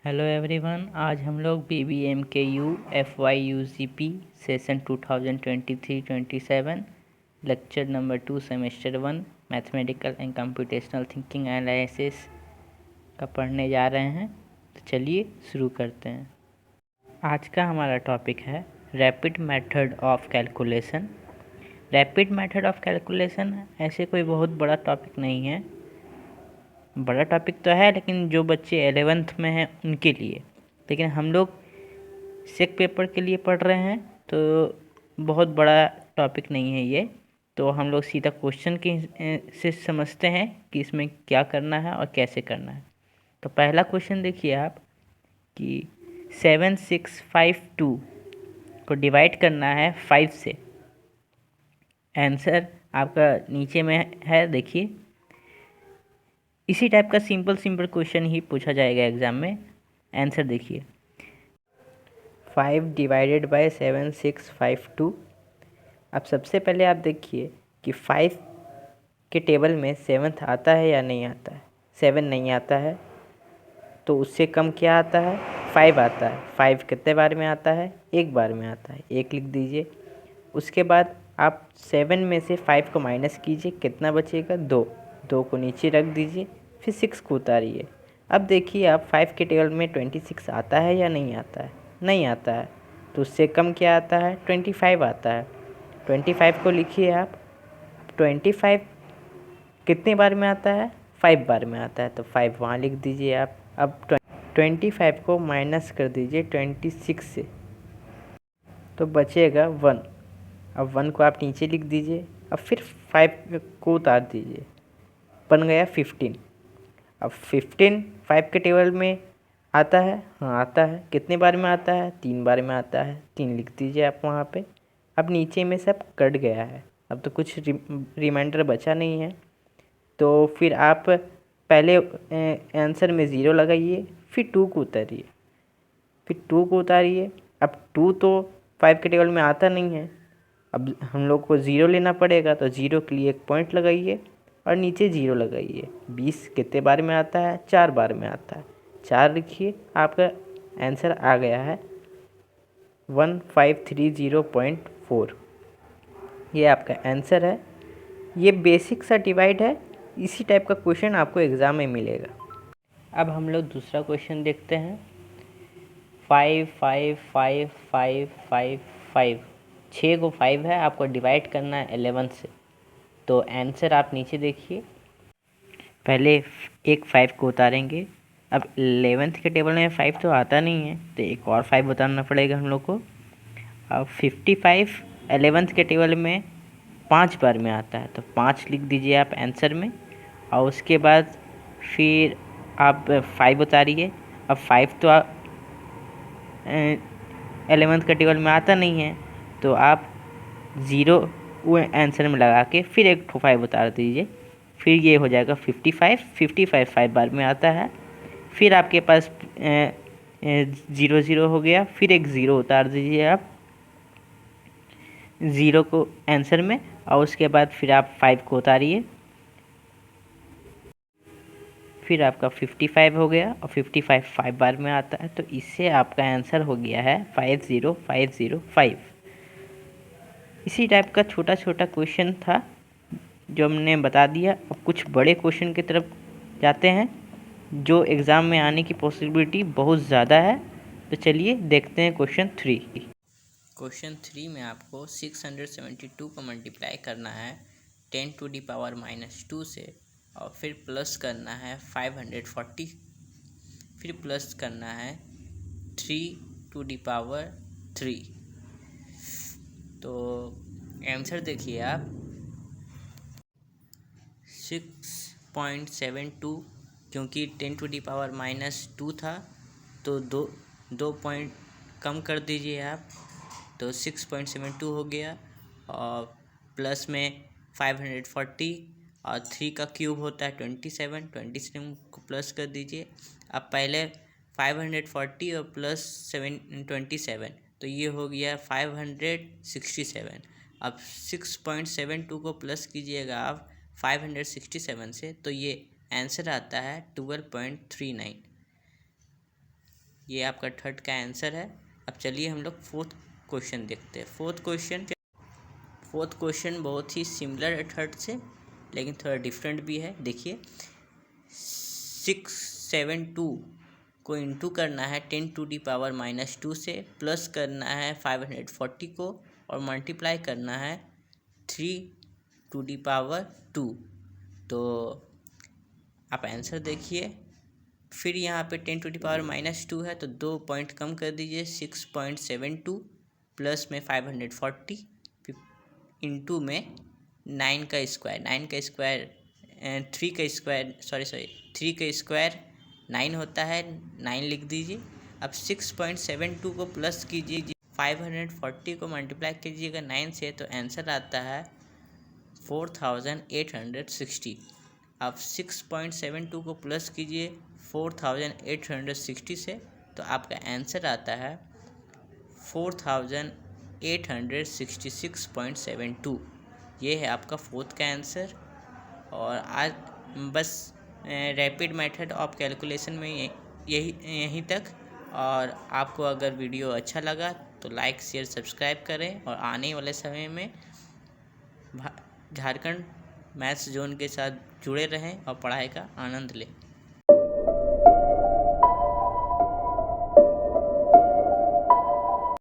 Hello everyone, आज हम लोग BBMKU FYUCP session 2023-27 lecture number 2 semester 1 mathematical and computational thinking analysis का पढ़ने जा रहे हैं। तो चलिए शुरू करते हैं। आज का हमारा टॉपिक है rapid method of calculation. Rapid method of calculation ऐसे कोई बहुत बड़ा टॉपिक नहीं है, बड़ा टॉपिक तो है लेकिन जो बच्चे 11th में हैं उनके लिए। लेकिन हम लोग सेक पेपर के लिए पढ़ रहे हैं तो बहुत बड़ा टॉपिक नहीं है ये। तो हम लोग सीधा क्वेश्चन के से समझते हैं कि इसमें क्या करना है और कैसे करना है। तो पहला क्वेश्चन देखिए आप कि 7652 को डिवाइड करना है 5 से। आंसर आपका नीचे में है, देखिए। इसी टाइप का सिंपल क्वेश्चन ही पूछा जाएगा एग्ज़ाम में। आंसर देखिए 5 डिवाइडेड बाय 7652। अब सबसे पहले आप देखिए कि 5 के टेबल में 7th आता है या नहीं आता है। 7 नहीं आता है तो उससे कम क्या आता है, 5 आता है। 5 कितने बार में आता है, एक बार में आता है, एक लिख दीजिए। उसके बाद आप 7 में से 5 को माइनस कीजिए, कितना बचेगा, 2। 2 को नीचे रख दीजिए, फिर 6 को उतारिए। अब देखिए आप 5 के टेबल में 26 आता है या नहीं आता है, नहीं आता है। तो उससे कम क्या आता है, 25 आता है। 25 को लिखिए आप। 25 कितने बार में आता है, 5 बार में आता है, तो 5 वहाँ लिख दीजिए आप। अब 25 को माइनस कर दीजिए 26 से, तो बचेगा 1। अब 1 को आप नीचे लिख दीजिए। अब फिर 5 को उतार दीजिए, बन गया 15। अब 15 5 के टेबल में आता है, हाँ आता है। कितने बार में आता है, 3 बार में आता है, 3 लिख दीजिए आप वहाँ पे। अब नीचे में सब कट गया है, अब तो कुछ रिमाइंडर बचा नहीं है। तो फिर आप पहले आंसर में 0 लगाइए, फिर 2 को उतारिए, फिर 2 को उतारिए। अब 2 तो 5 के टेबल में आता नहीं है, अब हम लोग को 0 लेना पड़ेगा। तो 0 के लिए एक पॉइंट लगाइए और नीचे 0 लगाइए। 20 कितने बार में आता है, 4 बार में आता है, 4 लिखिए। आपका आंसर आ गया है 1530.4। ये आपका आंसर है। ये बेसिक सा डिवाइड है, इसी टाइप का क्वेश्चन आपको एग्ज़ाम में मिलेगा। अब हम लोग दूसरा क्वेश्चन देखते हैं। 5 5 5 5 5 5 6 को 5 है, आपको डिवाइड करना है 11 से। तो आंसर आप नीचे देखिए। पहले एक 5 को उतारेंगे। अब 11th के टेबल में 5 तो आता नहीं है, तो एक और 5 उतारना पड़ेगा हम लोग को। अब 55 11th के टेबल में 5 बार में आता है, तो 5 लिख दीजिए आप आंसर में। और उसके बाद फिर आप 5 उतारिए। अब 5 तो 11th का टेबल में आता नहीं है, तो आप 0 वो आंसर में लगा के फिर एक 5 उतार दीजिए। फिर ये हो जाएगा 55। 55 5 बार में आता है। फिर आपके पास 0 0 हो गया, फिर एक 0 उतार दीजिए आप 0 को आंसर में। और उसके बाद फिर आप 5 को उतारिए, फिर आपका 55 हो गया। और 55 5 बार में आता है, तो इससे आपका आंसर हो गया है 50505। इसी टाइप का छोटा छोटा क्वेश्चन था जो हमने बता दिया। अब कुछ बड़े क्वेश्चन की तरफ जाते हैं जो एग्ज़ाम में आने की पॉसिबिलिटी बहुत ज़्यादा है। तो चलिए देखते हैं क्वेश्चन 3। क्वेश्चन 3 में आपको 672 को मल्टीप्लाई करना है 10⁻⁻² से, और फिर प्लस करना है 540, फिर प्लस करना है 3⁻3। तो आंसर देखिए आप 6.72, क्योंकि 10⁻⁻² था तो दो पॉइंट कम कर दीजिए आप, तो 6.72 हो गया। और प्लस में 540 और 3 का क्यूब होता है 27 को प्लस कर दीजिए। अब पहले 540 और प्लस 27, तो ये हो गया 567। अब 6.72 को प्लस कीजिएगा आप 567 से, तो ये आंसर आता है 12.39। ये आपका थर्ड का आंसर है। अब चलिए हम लोग फोर्थ क्वेश्चन देखते हैं। फोर्थ क्वेश्चन बहुत ही सिमिलर है थर्ड से, लेकिन थोड़ा डिफरेंट भी है। देखिए 672 को इंटू करना है 10⁻⁻² से, प्लस करना है 540 को और मल्टीप्लाई करना है 3⁻²। तो आप आंसर देखिए। फिर यहाँ पे 10⁻⁻² है तो 2 पॉइंट कम कर दीजिए, 6.72 प्लस में 540 इंटू में 9 का स्क्वायर 3 का स्क्वायर 9 होता है, 9 लिख दीजिए। अब 6.72 को प्लस कीजिए, 540 को मल्टीप्लाई कीजिएगा 9 से तो आंसर आता है 4860। अब 6.72 को प्लस कीजिए 4860 से तो आपका आंसर आता है 4866.72। ये है आपका फोर्थ का आंसर। और आज बस रैपिड मेथड ऑफ कैलकुलेशन में यहीं तक। और आपको अगर वीडियो अच्छा लगा तो लाइक शेयर सब्सक्राइब करें और आने वाले समय में झारखंड मैथ्स जोन के साथ जुड़े रहें और पढ़ाई का आनंद लें।